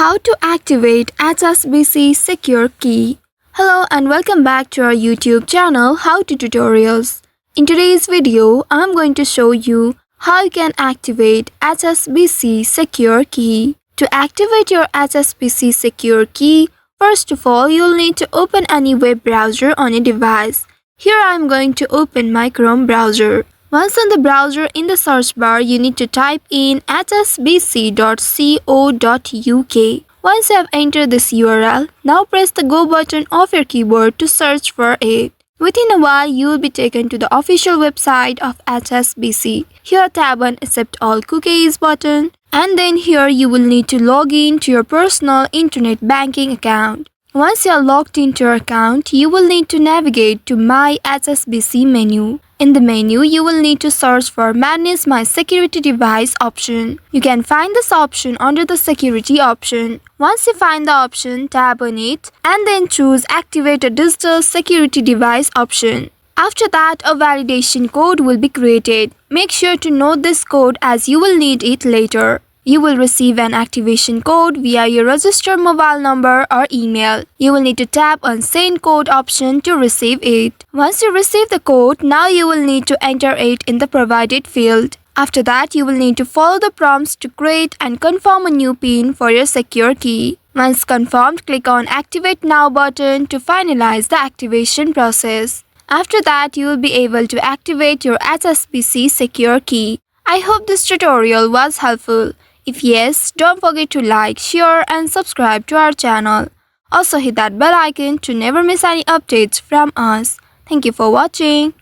How to activate HSBC Secure Key. Hello and welcome back to our YouTube channel How to Tutorials. In today's video, I'm going to show you how you can activate HSBC Secure Key. To activate your HSBC Secure Key, first of all, you'll need to open any web browser on your device. Here I'm going to open my Chrome browser. Once on the browser, in the search bar, you need to type in hsbc.co.uk. Once you have entered this URL, now press the Go button of your keyboard to search for it. Within a while, you will be taken to the official website of HSBC. Here tap on Accept All Cookies button, and then here you will need to log in to your personal internet banking account. Once you are logged into your account, you will need to navigate to My HSBC menu. In the menu, you will need to search for Manage My Security Device option. You can find this option under the Security option. Once you find the option, tap on it and then choose Activate a Digital Security Device option. After that, a validation code will be created. Make sure to note this code as you will need it later. You will receive an activation code via your registered mobile number or email. You will need to tap on Send Code option to receive it. Once you receive the code, now you will need to enter it in the provided field. After that, you will need to follow the prompts to create and confirm a new PIN for your secure key. Once confirmed, click on Activate Now button to finalize the activation process. After that, you will be able to activate your HSBC secure key. I hope this tutorial was helpful. If yes, don't forget to like, share and subscribe to our channel. Also hit that bell icon to never miss any updates from us. Thank you for watching.